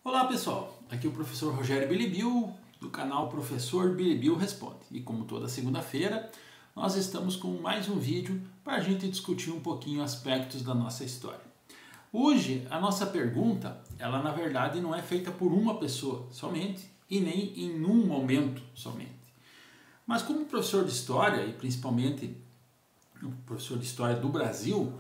Olá pessoal, aqui é o professor Rogério Bilibil do canal Professor Bilibil Responde. E como toda segunda-feira, nós estamos com mais um vídeo para a gente discutir um pouquinho aspectos da nossa história. Hoje a nossa pergunta, ela na verdade não é feita por uma pessoa somente e nem em um momento somente. Mas como professor de história e principalmente professor de história do Brasil,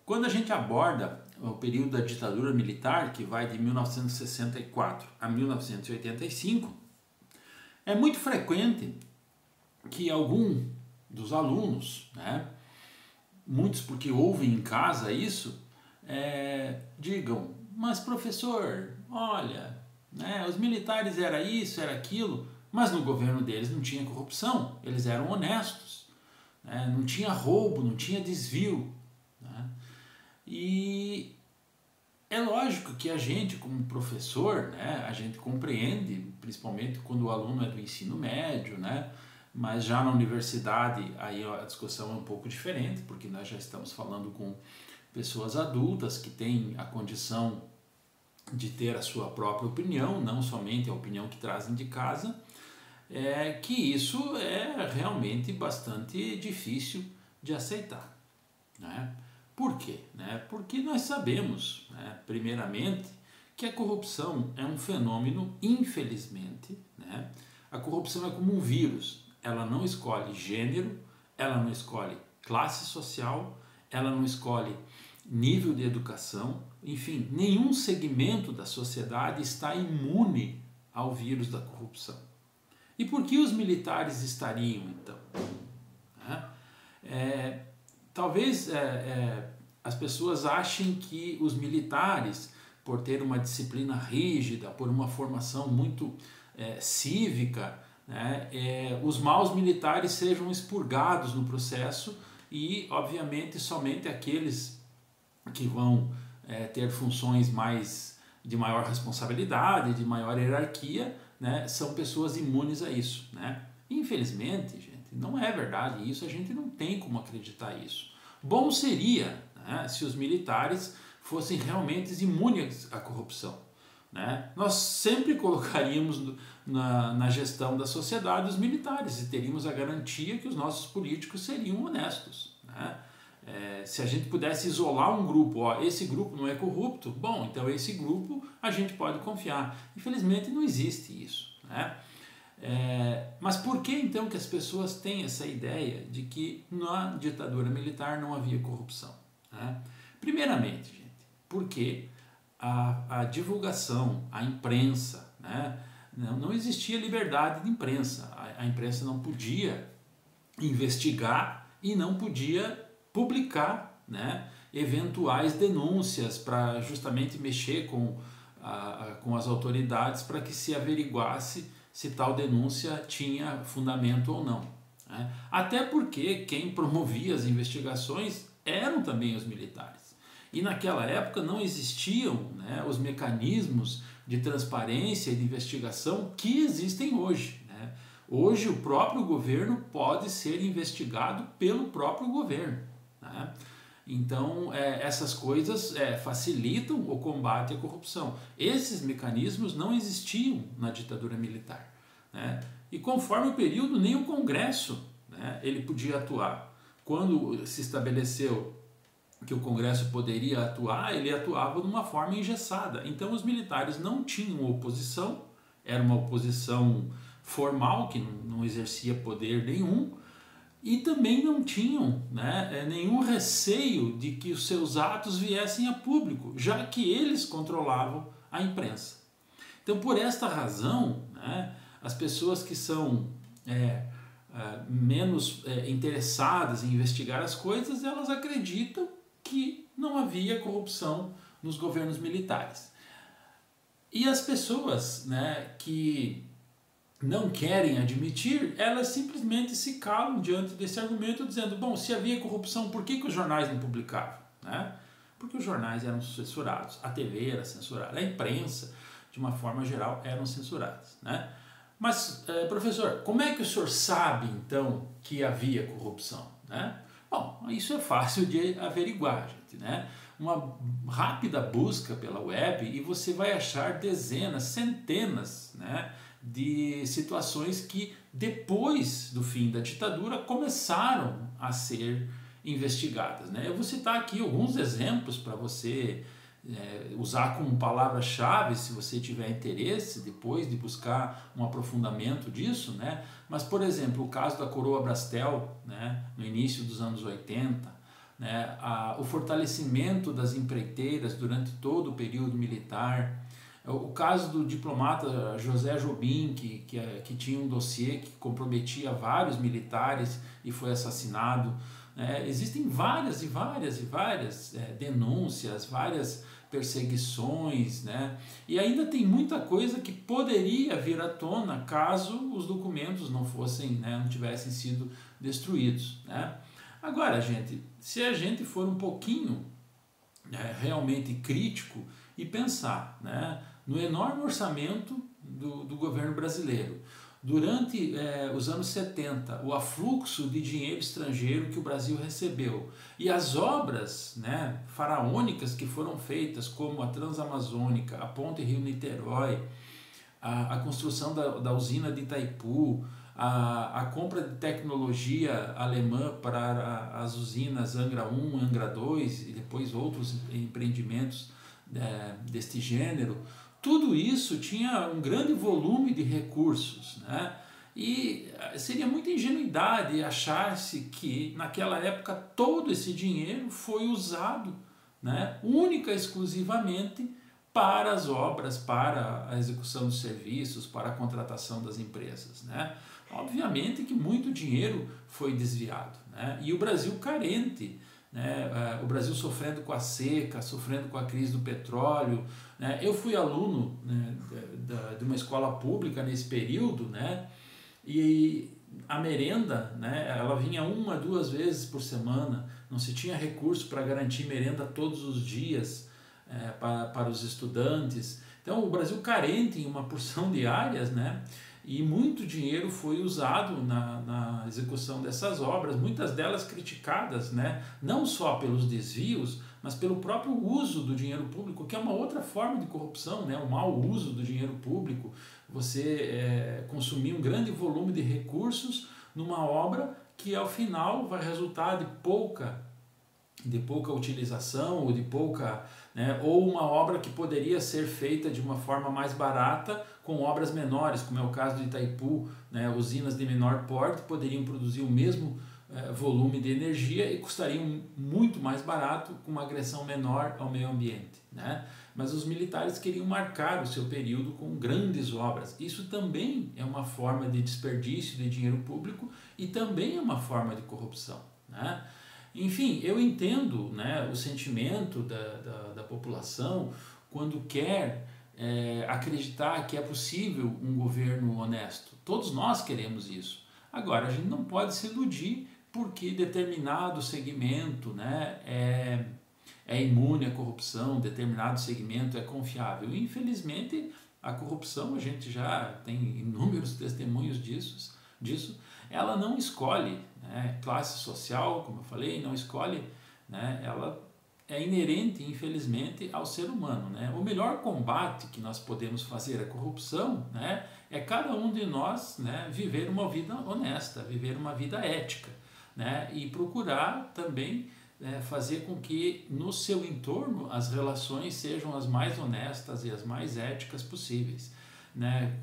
quando a gente aborda o período da ditadura militar, que vai de 1964 a 1985, é muito frequente que algum dos alunos, muitos porque ouvem em casa isso, digam, mas professor, olha, os militares era isso, era aquilo, mas no governo deles não tinha corrupção, eles eram honestos, não tinha roubo, não tinha desvio. E é lógico que a gente, como professor, a gente compreende, principalmente quando o aluno é do ensino médio, mas já na universidade aí a discussão é um pouco diferente, porque nós já estamos falando com pessoas adultas que têm a condição de ter a sua própria opinião, não somente a opinião que trazem de casa, que isso é realmente bastante difícil de aceitar. Por quê? Porque nós sabemos, primeiramente, que a corrupção é um fenômeno, infelizmente, a corrupção é como um vírus, ela não escolhe gênero, ela não escolhe classe social, ela não escolhe nível de educação, enfim, nenhum segmento da sociedade está imune ao vírus da corrupção. E por que os militares estariam, então? Talvez as pessoas achem que os militares, por ter uma disciplina rígida, por uma formação muito cívica, os maus militares sejam expurgados no processo e, obviamente, somente aqueles que vão ter funções de maior responsabilidade, de maior hierarquia, são pessoas imunes a isso. Infelizmente, gente, não é verdade isso, a gente não tem como acreditar isso. Bom seria se os militares fossem realmente imunes à corrupção. Nós sempre colocaríamos na gestão da sociedade os militares e teríamos a garantia que os nossos políticos seriam honestos. Se a gente pudesse isolar um grupo, esse grupo não é corrupto, bom, então esse grupo a gente pode confiar. Infelizmente não existe isso. Mas por que então que as pessoas têm essa ideia de que na ditadura militar não havia corrupção? Primeiramente, gente, porque a divulgação, a imprensa, não existia liberdade de imprensa. A imprensa não podia investigar e não podia publicar eventuais denúncias para justamente mexer com as autoridades para que se averiguasse se tal denúncia tinha fundamento ou não. Até porque quem promovia as investigações eram também os militares. E naquela época não existiam os mecanismos de transparência e de investigação que existem hoje. Hoje o próprio governo pode ser investigado pelo próprio governo. Então essas coisas facilitam o combate à corrupção. Esses mecanismos não existiam na ditadura militar. E conforme o período, nem o Congresso ele podia atuar. Quando se estabeleceu que o Congresso poderia atuar, ele atuava de uma forma engessada. Então os militares não tinham oposição, era uma oposição formal, que não exercia poder nenhum, e também não tinham nenhum receio de que os seus atos viessem a público, já que eles controlavam a imprensa. Então, por esta razão, as pessoas que são menos interessadas em investigar as coisas, elas acreditam que não havia corrupção nos governos militares. E as pessoas que não querem admitir, elas simplesmente se calam diante desse argumento, dizendo, bom, se havia corrupção, por que os jornais não publicavam? Porque os jornais eram censurados, a TV era censurada, a imprensa, de uma forma geral, eram censuradas. Mas, professor, como é que o senhor sabe, então, que havia corrupção? Bom, isso é fácil de averiguar, gente. uma rápida busca pela web e você vai achar dezenas, centenas, né, de situações que depois do fim da ditadura começaram a ser investigadas, né? Eu vou citar aqui alguns exemplos para você usar como palavra-chave se você tiver interesse depois de buscar um aprofundamento disso, né? Mas, por exemplo, o caso da Coroa Brastel, né, no início dos anos 80, né, o fortalecimento das empreiteiras durante todo o período militar, o caso do diplomata José Jobim, que tinha um dossiê que comprometia vários militares e foi assassinado. Existem várias denúncias, várias perseguições, né? E ainda tem muita coisa que poderia vir à tona caso os documentos não fossem, né, não tivessem sido destruídos, né? Agora, gente, se a gente for um pouquinho realmente crítico e pensar, né, no enorme orçamento do governo brasileiro, durante os anos 70, o afluxo de dinheiro estrangeiro que o Brasil recebeu e as obras, né, faraônicas que foram feitas, como a Transamazônica, a Ponte Rio-Niterói, a construção da usina de Itaipu, a compra de tecnologia alemã para as usinas Angra 1, Angra 2 e depois outros empreendimentos deste gênero, tudo isso tinha um grande volume de recursos, né? E seria muita ingenuidade achar-se que naquela época todo esse dinheiro foi usado, né, única e exclusivamente para as obras, para a execução dos serviços, para a contratação das empresas, né? Obviamente que muito dinheiro foi desviado, né? E o Brasil carente, né? O Brasil sofrendo com a seca, sofrendo com a crise do petróleo, né? Eu fui aluno, né, de uma escola pública nesse período, né? E a merenda, né, ela vinha 1, 2 vezes por semana, não se tinha recurso para garantir merenda todos os dias para os estudantes. Então o Brasil carente em uma porção de áreas, né? E muito dinheiro foi usado na execução dessas obras, muitas delas criticadas, né, não só pelos desvios, mas pelo próprio uso do dinheiro público, que é uma outra forma de corrupção, né, o mau uso do dinheiro público, você consumir um grande volume de recursos numa obra que ao final vai resultar de pouca utilização ou de pouca, né, ou uma obra que poderia ser feita de uma forma mais barata com obras menores, como é o caso de Itaipu, né, usinas de menor porte poderiam produzir o mesmo volume de energia e custariam muito mais barato com uma agressão menor ao meio ambiente, né? Mas os militares queriam marcar o seu período com grandes obras. Isso também é uma forma de desperdício de dinheiro público e também é uma forma de corrupção, né? Enfim, eu entendo, né, o sentimento da população quando quer acreditar que é possível um governo honesto. Todos nós queremos isso. Agora, a gente não pode se iludir porque determinado segmento, né, é imune à corrupção, determinado segmento é confiável. Infelizmente, a corrupção, a gente já tem inúmeros testemunhos disso, ela não escolhe, né, classe social, como eu falei, não escolhe, né, ela é inerente, infelizmente, ao ser humano, né? O melhor combate que nós podemos fazer à corrupção, né, é cada um de nós, né, viver uma vida honesta, viver uma vida ética, né, e procurar também fazer com que no seu entorno as relações sejam as mais honestas e as mais éticas possíveis, né?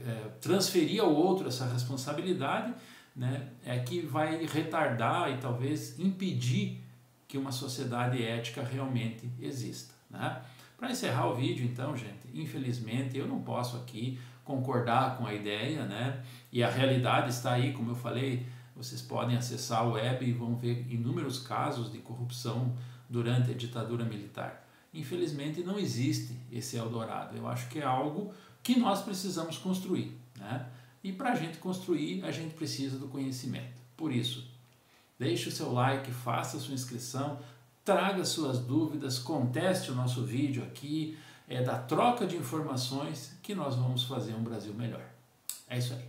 Transferir ao outro essa responsabilidade, né, é que vai retardar e talvez impedir que uma sociedade ética realmente exista, né? Para encerrar o vídeo, então, gente, infelizmente eu não posso aqui concordar com a ideia, né? E a realidade está aí, como eu falei, vocês podem acessar a web e vão ver inúmeros casos de corrupção durante a ditadura militar. Infelizmente não existe esse Eldorado. Eu acho que é algo que nós precisamos construir, né? E para a gente construir, a gente precisa do conhecimento. Por isso, deixe o seu like, faça a sua inscrição, traga suas dúvidas, conteste o nosso vídeo aqui, da troca de informações que nós vamos fazer um Brasil melhor. É isso aí.